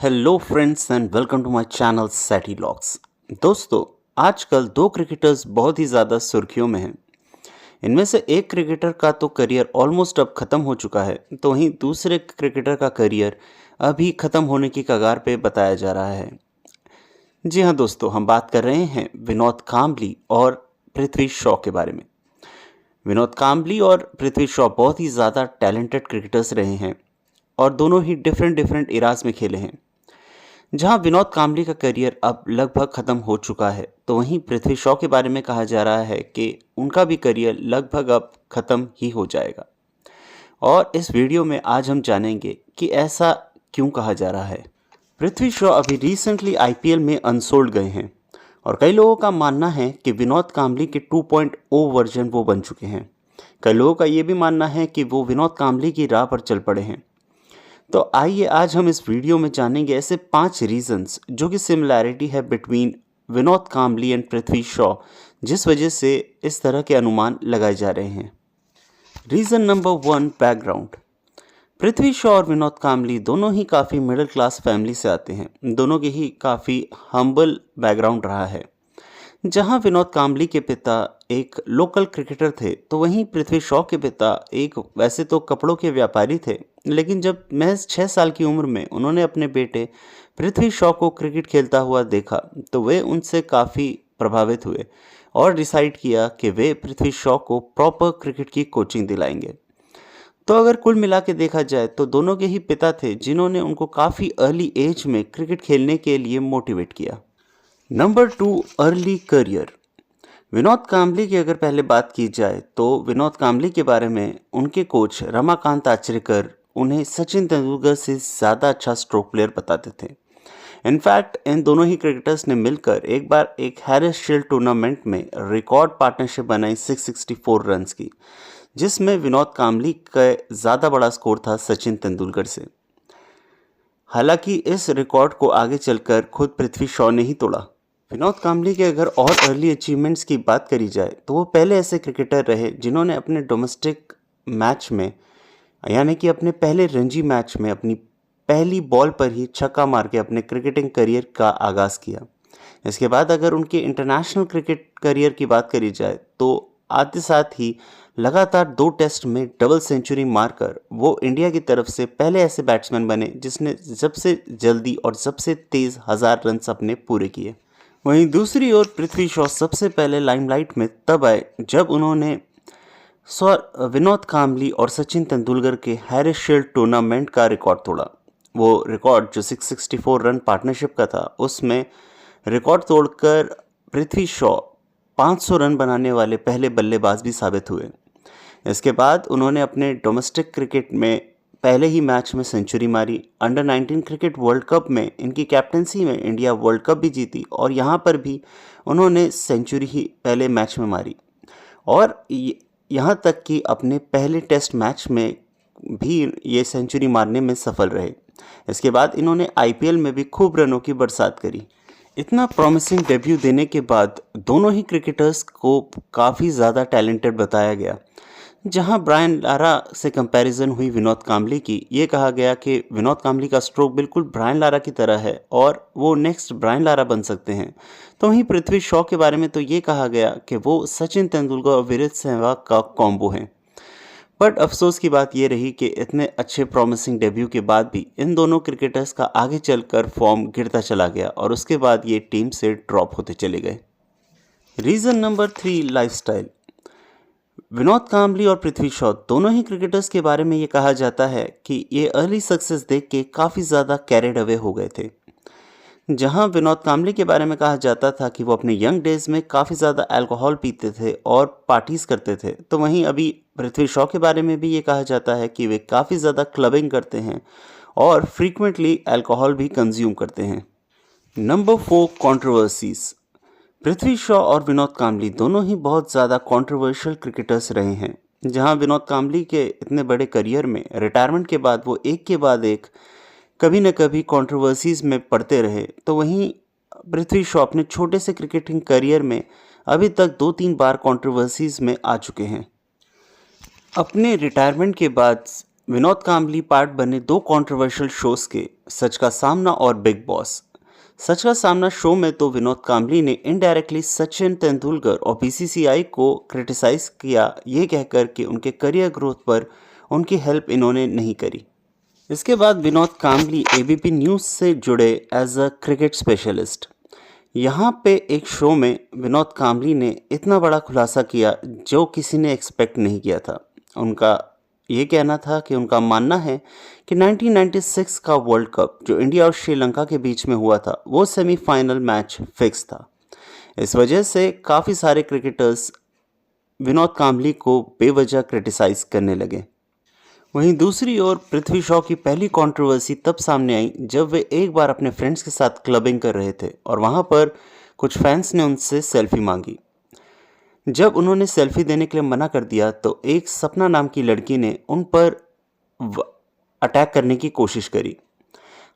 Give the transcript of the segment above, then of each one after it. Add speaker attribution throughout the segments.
Speaker 1: Hello friends and welcome to my channel Satty Locks. दोस्तों, आजकल दो क्रिकेटर्स बहुत ही ज़्यादा सुर्खियों में हैं। इनमें से एक क्रिकेटर का तो करियर ऑलमोस्ट अब ख़त्म हो चुका है, तो वहीं दूसरे क्रिकेटर का करियर अभी ख़त्म होने की कगार पे बताया जा रहा है। जी हाँ दोस्तों, हम बात कर रहे हैं विनोद कांबली और पृथ्वी शॉ के बारे में। विनोद कांबली और पृथ्वी शॉ बहुत ही ज़्यादा टैलेंटेड क्रिकेटर्स रहे हैं और दोनों ही डिफरेंट डिफरेंट इराज में खेले हैं। जहां विनोद कांबली का करियर अब लगभग खत्म हो चुका है, तो वहीं पृथ्वी शॉ के बारे में कहा जा रहा है कि उनका भी करियर लगभग अब खत्म ही हो जाएगा। और इस वीडियो में आज हम जानेंगे कि ऐसा क्यों कहा जा रहा है। पृथ्वी शॉ अभी रिसेंटली आईपीएल में अनसोल्ड गए हैं और कई लोगों का मानना है कि विनोद कांबली के 2.0 वर्जन वो बन चुके हैं। कई लोगों का ये भी मानना है कि वो विनोद कांबली की राह पर चल पड़े हैं। तो आइए आज हम इस वीडियो में जानेंगे ऐसे 5 रीजंस जो कि सिमिलैरिटी है बिटवीन विनोद कांबली एंड पृथ्वी शॉ, जिस वजह से इस तरह के अनुमान लगाए जा रहे हैं। Reason number 1, background. Prithvi Shaw और विनोद कांबली दोनों ही काफ़ी मिडिल क्लास फैमिली से आते हैं। दोनों के ही काफ़ी हम्बल बैकग्राउंड रहा है। जहां विनोद कांबली के पिता एक लोकल क्रिकेटर थे, तो वहीं पृथ्वी शॉ के पिता एक वैसे तो कपड़ों के व्यापारी थे, लेकिन जब महज 6 साल की उम्र में उन्होंने अपने बेटे पृथ्वी शॉ को क्रिकेट खेलता हुआ देखा, तो वे उनसे काफ़ी प्रभावित हुए और डिसाइड किया कि वे पृथ्वी शॉ को प्रॉपर क्रिकेट की कोचिंग दिलाएंगे। तो अगर कुल मिला के देखा जाए तो दोनों के ही पिता थे जिन्होंने उनको काफ़ी अर्ली एज में क्रिकेट खेलने के लिए मोटिवेट किया। Number 2, early career. Vinod Kambli की अगर पहले बात की जाए तो विनोद कांबली के बारे में उनके कोच रमाकांत आचरेकर उन्हें सचिन तेंदुलकर से ज़्यादा अच्छा स्ट्रोक प्लेयर बताते थे। इनफैक्ट इन दोनों ही क्रिकेटर्स ने मिलकर एक बार एक हैरिस शील्ड टूर्नामेंट में रिकॉर्ड पार्टनरशिप बनाई 664 रन्स की, जिसमें विनोद कांबली का ज़्यादा बड़ा स्कोर था सचिन तेंदुलकर से। हालांकि इस रिकॉर्ड को आगे चलकर खुद पृथ्वी शॉ ने ही तोड़ा। विनोद कांबली के अगर और अर्ली अचीवमेंट्स की बात करी जाए तो वो पहले ऐसे क्रिकेटर रहे जिन्होंने अपने डोमेस्टिक मैच में, यानी कि अपने पहले रणजी मैच में अपनी पहली बॉल पर ही छक्का मार के अपने क्रिकेटिंग करियर का आगाज़ किया। इसके बाद अगर उनके इंटरनेशनल क्रिकेट करियर की बात करी जाए तो आते साथ ही लगातार 2 टेस्ट में डबल सेंचुरी मारकर वो इंडिया की तरफ से पहले ऐसे बैट्समैन बने जिसने सबसे जल्दी और सबसे तेज़ 1000 रन अपने पूरे किए। वहीं दूसरी ओर पृथ्वी शॉ सबसे पहले लाइमलाइट में तब आए जब उन्होंने विनोद कांबली और सचिन तेंदुलकर के हैरिस शील्ड टूर्नामेंट का रिकॉर्ड तोड़ा। वो रिकॉर्ड जो 664 रन पार्टनरशिप का था, उसमें रिकॉर्ड तोड़कर पृथ्वी शॉ 500 रन बनाने वाले पहले बल्लेबाज भी साबित हुए। इसके बाद उन्होंने अपने डोमेस्टिक क्रिकेट में पहले ही मैच में सेंचुरी मारी। अंडर 19 क्रिकेट वर्ल्ड कप में इनकी कैप्टनसी में इंडिया वर्ल्ड कप भी जीती और यहाँ पर भी उन्होंने सेंचुरी ही पहले मैच में मारी और यहाँ तक कि अपने पहले टेस्ट मैच में भी ये सेंचुरी मारने में सफल रहे। इसके बाद इन्होंने आईपीएल में भी खूब रनों की बरसात करी। इतना प्रॉमिसिंग डेब्यू देने के बाद दोनों ही क्रिकेटर्स को काफ़ी ज़्यादा टैलेंटेड बताया गया। जहां ब्रायन लारा से कंपैरिजन हुई विनोद कांबली की, ये कहा गया कि विनोद कांबली का स्ट्रोक बिल्कुल ब्रायन लारा की तरह है और वो नेक्स्ट ब्रायन लारा बन सकते हैं। तो वहीं पृथ्वी शॉ के बारे में तो ये कहा गया कि वो सचिन तेंदुलकर और वीरेंद्र सहवाग का कॉम्बो हैं। बट अफसोस की बात ये रही कि इतने अच्छे प्रॉमिसिंग डेब्यू के बाद भी इन दोनों क्रिकेटर्स का आगे चलकर फॉर्म गिरता चला गया और उसके बाद ये टीम से ड्रॉप होते चले गए। Reason number 3, lifestyle. Vinod Kambli और पृथ्वी शॉ दोनों ही क्रिकेटर्स के बारे में ये कहा जाता है कि ये अर्ली सक्सेस देख के काफ़ी ज़्यादा कैरिड अवे हो गए थे। जहां विनोद कांबली के बारे में कहा जाता था कि वो अपने यंग डेज में काफ़ी ज़्यादा अल्कोहल पीते थे और पार्टीज करते थे, तो वहीं अभी पृथ्वी शॉ के बारे में भी ये कहा जाता है कि वे काफ़ी ज़्यादा क्लबिंग करते हैं और फ्रीक्वेंटली अल्कोहल भी कंज्यूम करते हैं। Number 4, controversies. पृथ्वी शॉ और विनोद कांबली दोनों ही बहुत ज़्यादा कंट्रोवर्शियल क्रिकेटर्स रहे हैं। जहां विनोद कांबली के इतने बड़े करियर में रिटायरमेंट के बाद वो एक के बाद एक कभी न कभी कंट्रोवर्सीज में पड़ते रहे, तो वहीं पृथ्वी शॉ अपने छोटे से क्रिकेटिंग करियर में अभी तक 2-3 बार कंट्रोवर्सीज में आ चुके हैं। अपने रिटायरमेंट के बाद विनोद कांबली पार्ट बने दो कंट्रोवर्शियल शोज के, सच का सामना और बिग बॉस। सच का सामना शो में तो विनोद कांबली ने इनडायरेक्टली सचिन तेंदुलकर और बीसीसीआई को क्रिटिसाइज किया, ये कहकर कि उनके करियर ग्रोथ पर उनकी हेल्प इन्होंने नहीं करी। इसके बाद विनोद कांबली एबीपी न्यूज़ से जुड़े एज अ क्रिकेट स्पेशलिस्ट। यहाँ पे एक शो में विनोद कांबली ने इतना बड़ा खुलासा किया जो किसी ने एक्सपेक्ट नहीं किया था। उनका ये कहना था कि उनका मानना है कि 1996 का वर्ल्ड कप जो इंडिया और श्रीलंका के बीच में हुआ था वो सेमीफाइनल मैच फिक्स था। इस वजह से काफ़ी सारे क्रिकेटर्स विनोद कांबली को बेवजह क्रिटिसाइज करने लगे। वहीं दूसरी ओर पृथ्वी शॉ की पहली कंट्रोवर्सी तब सामने आई जब वे एक बार अपने फ्रेंड्स के साथ क्लबिंग कर रहे थे और वहां पर कुछ फैंस ने उनसे सेल्फी मांगी। जब उन्होंने सेल्फी देने के लिए मना कर दिया तो एक सपना नाम की लड़की ने उन पर अटैक करने की कोशिश करी।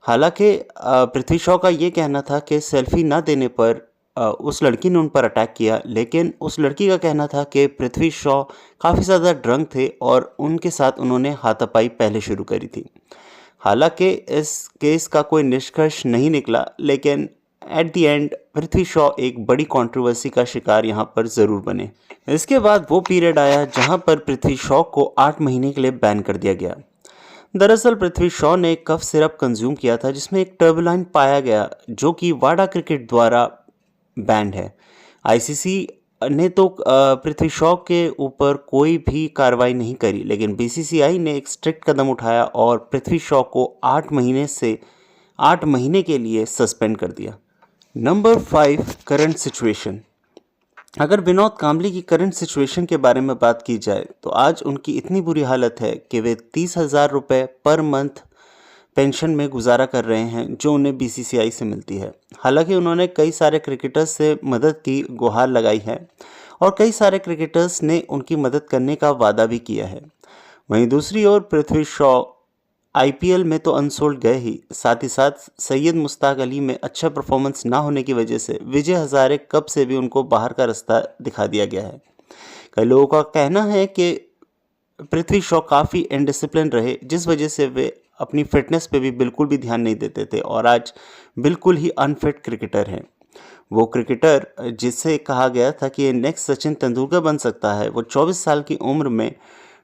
Speaker 1: हालांकि पृथ्वी शॉ का ये कहना था कि सेल्फी ना देने पर उस लड़की ने उन पर अटैक किया, लेकिन उस लड़की का कहना था कि पृथ्वी शॉ काफ़ी ज़्यादा ड्रंक थे और उनके साथ उन्होंने हाथापाई पहले शुरू करी थी। हालांकि इस केस का कोई निष्कर्ष नहीं निकला, लेकिन at the end Prithvi Shaw एक बड़ी कंट्रोवर्सी का शिकार यहाँ पर ज़रूर बने। इसके बाद वो पीरियड आया जहाँ पर पृथ्वी शॉ को 8 महीने के लिए बैन कर दिया गया। दरअसल पृथ्वी शॉ ने एक कफ सिरप कंज्यूम किया था जिसमें एक टर्बुलाइन पाया गया जो कि वाडा क्रिकेट द्वारा बैंड है। आईसीसी ने तो पृथ्वी शॉ के ऊपर कोई भी कार्रवाई नहीं करी, लेकिन बीसीसीआई ने एक स्ट्रिक्ट कदम उठाया और पृथ्वी शॉ को 8 महीने के लिए सस्पेंड कर दिया। Number 5, current situation. अगर विनोद कांबली की करंट सिचुएशन के बारे में बात की जाए तो आज उनकी इतनी बुरी हालत है कि वे 30,000 रुपये पर मंथ पेंशन में गुजारा कर रहे हैं जो उन्हें बीसीसीआई से मिलती है। हालांकि उन्होंने कई सारे क्रिकेटर्स से मदद की गुहार लगाई है और कई सारे क्रिकेटर्स ने उनकी मदद करने का वादा भी किया है। वहीं दूसरी ओर पृथ्वी शॉ आईपीएल में तो अनसोल्ड गए ही, साथ ही साथ सैयद मुश्ताक अली में अच्छा परफॉर्मेंस ना होने की वजह से विजय हजारे कप से भी उनको बाहर का रास्ता दिखा दिया गया है। कई लोगों का कहना है कि पृथ्वी शॉ काफ़ी इनडिसिप्लिन रहे जिस वजह से वे अपनी फिटनेस पे भी बिल्कुल भी ध्यान नहीं देते थे और आज बिल्कुल ही अनफिट क्रिकेटर हैं। वो क्रिकेटर जिससे कहा गया था कि ये नेक्स्ट सचिन तेंदुलकर बन सकता है, वो 24 साल की उम्र में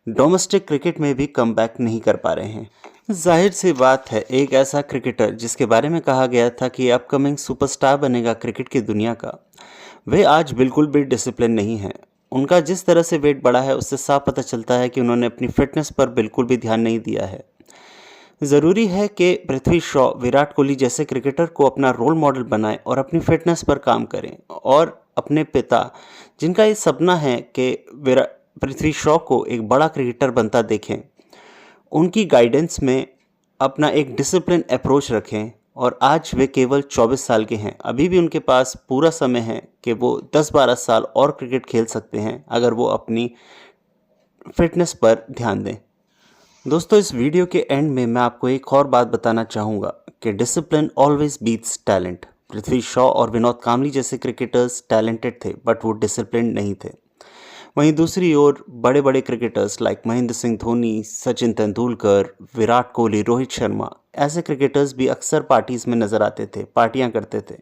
Speaker 1: डोमेस्टिक क्रिकेट में भी कमबैक नहीं कर पा रहे हैं। जाहिर सी बात है, एक ऐसा क्रिकेटर जिसके बारे में कहा गया था कि अपकमिंग सुपरस्टार बनेगा क्रिकेट की दुनिया का, वे आज बिल्कुल भी डिसिप्लिन नहीं है। उनका जिस तरह से वेट बढ़ा है उससे साफ पता चलता है कि उन्होंने अपनी फिटनेस पर बिल्कुल भी ध्यान नहीं दिया है। ज़रूरी है कि पृथ्वी शॉ विराट कोहली जैसे क्रिकेटर को अपना रोल मॉडल बनाएं और अपनी फिटनेस पर काम करें और अपने पिता जिनका ये सपना है कि पृथ्वी शॉ को एक बड़ा क्रिकेटर बनता देखें, उनकी गाइडेंस में अपना एक डिसिप्लिन अप्रोच रखें। और आज वे केवल 24 साल के हैं, अभी भी उनके पास पूरा समय है कि वो 10-12 साल और क्रिकेट खेल सकते हैं अगर वो अपनी फिटनेस पर ध्यान दें। दोस्तों, इस वीडियो के एंड में मैं आपको एक और बात बताना चाहूँगा कि डिसिप्लिन ऑलवेज बीट्स टैलेंट। पृथ्वी शॉ और विनोद कांबली जैसे क्रिकेटर्स टैलेंटेड थे बट वो डिसिप्लिन नहीं थे। वहीं दूसरी ओर बड़े बड़े क्रिकेटर्स लाइक महेंद्र सिंह धोनी, सचिन तेंदुलकर, विराट कोहली, रोहित शर्मा, ऐसे क्रिकेटर्स भी अक्सर पार्टीज में नजर आते थे, पार्टियां करते थे,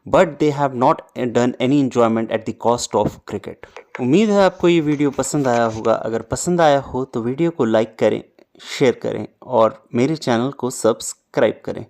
Speaker 1: but they have not done any enjoyment at the cost of cricket. उम्मीद है आपको ये वीडियो पसंद आया होगा। अगर पसंद आया हो तो वीडियो को लाइक करें, शेयर करें और मेरे चैनल को सब्सक्राइब करें।